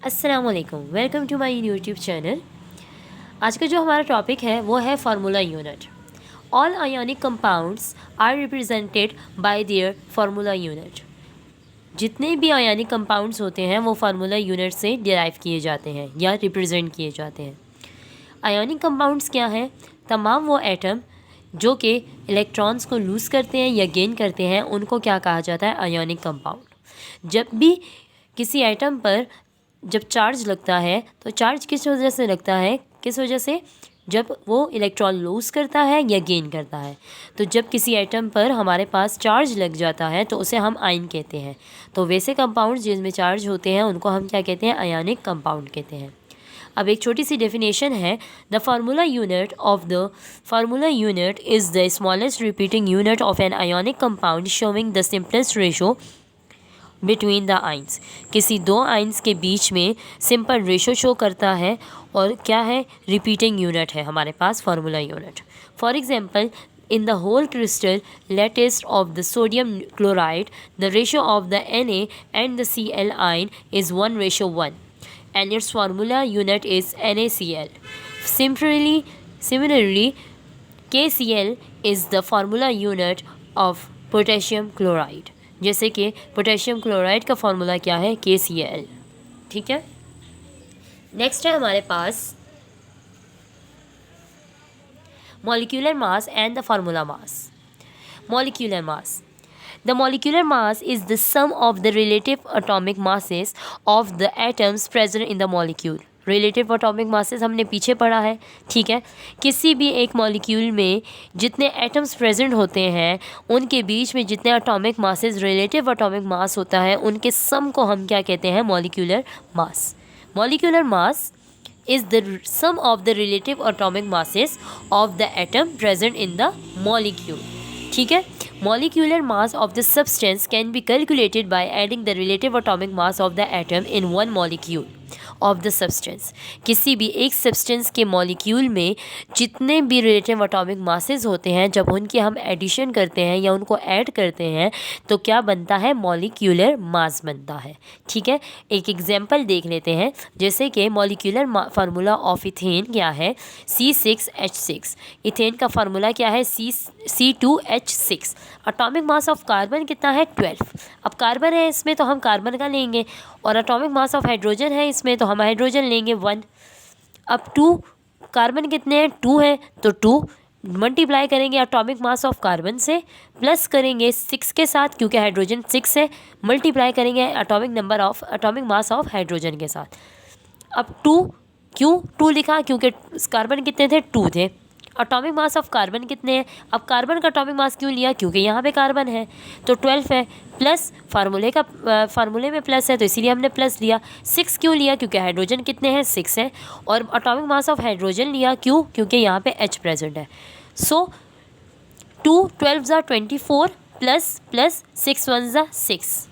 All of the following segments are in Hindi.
अस्सलाम वालेकुम, welcome to my YouTube channel. आज का जो हमारा टॉपिक है वो है formula unit. All ionic compounds are represented by their formula unit. जितने भी आयोनिक कंपाउंड्स होते हैं वो फार्मूला यूनिट से डिराइव किए जाते हैं या रिप्रेजेंट किए जाते हैं। आयोनिक कंपाउंड्स क्या हैं? तमाम वो एटम जो कि इलेक्ट्रॉन्स को लूज़ करते हैं या गेन करते हैं उनको क्या कहा जाता है? Ionic compound. जब भी किसी एटम पर जब चार्ज लगता है तो चार्ज किस वजह से लगता है? किस वजह से? जब वो इलेक्ट्रॉन लूज़ करता है या गेन करता है। तो जब किसी एटम पर हमारे पास चार्ज लग जाता है तो उसे हम आयन कहते हैं। तो वैसे कंपाउंड्स जिनमें चार्ज होते हैं उनको हम क्या कहते हैं? आयोनिक कंपाउंड कहते हैं। अब एक छोटी सी डेफिनेशन है, the formula unit is the smallest repeating unit of an ionic compound showing the simplest ratio between the ions. किसी दो आइंस के बीच में सिंपल रेशो शो करता है और क्या है? रिपीटिंग यूनिट है हमारे पास formula unit. For example, in the whole crystal lattice of the sodium chloride, the ratio of the Na and the Cl ion is 1:1, and its formula unit is NaCl. Similarly, KCl is the formula unit of potassium chloride. जैसे कि पोटेशियम क्लोराइड का फॉर्मूला क्या है? KCl। ठीक है। नेक्स्ट है हमारे पास molecular mass and the formula mass. Molecular mass, the molecular mass is the sum of the relative atomic masses of the atoms present in the molecule. Relative atomic masses हमने पीछे पढ़ा है। ठीक है। किसी भी एक मॉलिक्यूल में जितने एटम्स प्रेजेंट होते हैं उनके बीच में जितने atomic masses relative atomic mass होता है उनके सम को हम क्या कहते हैं? Molecular mass. Molecular mass is the sum of the relative atomic masses of the atom present in the molecule. ठीक है। Molecular mass of the substance can be calculated by adding the relative atomic mass of the atom in one molecule of the substance. किसी भी एक सब्सटेंस के मॉलिक्यूल में जितने भी रिलेटिव एटॉमिक मासेस होते हैं जब उनकी हम एडिशन करते हैं या उनको ऐड करते हैं तो क्या बनता है? मॉलिक्यूलर मास बनता है। ठीक है। एक एग्जांपल देख लेते हैं, जैसे कि मॉलिक्यूलर फार्मूला ऑफ इथेन क्या है? C6H6। इथेन का फार्मूला क्या है? C2H6। Atomic mass of carbon कितना है? 12। अब कार्बन है इसमें तो हम कार्बन का लेंगे और एटॉमिक मास ऑफ हाइड्रोजन है इसमें तो हम हाइड्रोजन लेंगे 1। अब 2 कार्बन कितने हैं? 2 है तो 2 मल्टीप्लाई करेंगे एटॉमिक मास ऑफ कार्बन से, प्लस करेंगे 6 के साथ क्योंकि हाइड्रोजन 6 है, मल्टीप्लाई करेंगे एटॉमिक मास ऑफ हाइड्रोजन के साथ। अब 2 क्यों 2 लिखा? क्योंकि कार्बन कितने थे? 2 थे। एटॉमिक मास ऑफ कार्बन कितने हैं? अब कार्बन का एटॉमिक मास क्यों लिया? क्योंकि यहाँ पे कार्बन है तो 12 है, प्लस फार्मूले में प्लस है तो इसीलिए हमने प्लस लिया। 6 क्यों लिया? क्योंकि हाइड्रोजन कितने हैं? 6 है। और एटॉमिक मास ऑफ हाइड्रोजन लिया क्यों? क्योंकि यहाँ पे H प्रेजेंट है। सो 2 12 ज़ा 24 प्लस 6 1 ज़ा 6।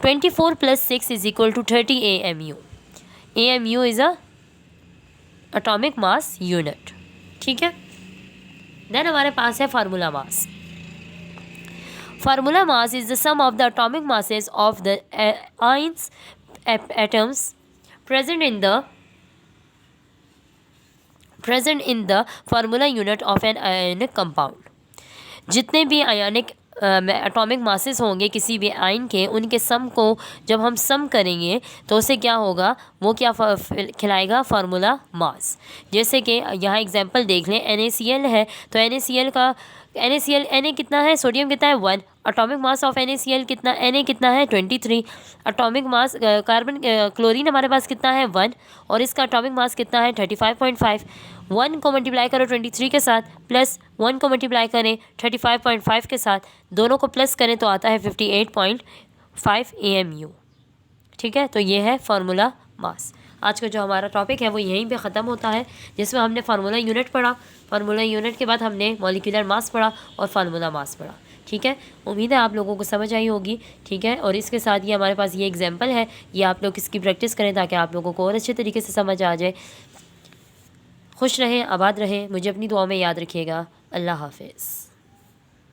24 + 6 is equal to 30 AMU। AMU is a atomic mass unit. ठीक है। देन हमारे पास है formula mass. Formula mass is the sum of the atomic masses of the ions atoms present in the formula unit of an ionic compound. जितने भी आयोनिक एटॉमिक मासेस होंगे किसी भी आयन के, उनके सम को जब हम सम करेंगे तो उसे क्या होगा? वो क्या खिलाएगा? Formula mass. जैसे कि यहाँ एग्जांपल देख लें, NaCl है तो Na कितना है? सोडियम कितना है? 1। एटॉमिक मास ऑफ NaCl कितना? Na कितना है? 23। एटॉमिक मास क्लोरीन हमारे पास कितना है? 1 और इसका एटॉमिक मास कितना है? 35.5। 1 को मल्टीप्लाई करो 23 के साथ, प्लस 1 को मल्टीप्लाई करें 35.5 के साथ, दोनों को प्लस करें तो आता है 58.5 AMU। ठीक है। तो ये है फार्मूला मास। आज का जो हमारा टॉपिक है वो यहीं पे ख़त्म होता है, जिसमें हमने फार्मूला यूनिट पढ़ा। फार्मूला यूनिट के बाद हमने मॉलिक्यूलर मास पढ़ा और फार्मूला मास पढ़ा। ठीक है। उम्मीद है आप लोगों को समझ आई होगी। ठीक है। और इसके साथ ये हमारे पास ये एग्जांपल है, ये आप लोग इसकी प्रैक्टिस करें ताकि आप लोगों को और अच्छे तरीके से समझ आ जाए। खुश रहें, आबाद रहें, मुझे अपनी दुआ में याद रखिएगा। अल्लाह हाफ़िज़।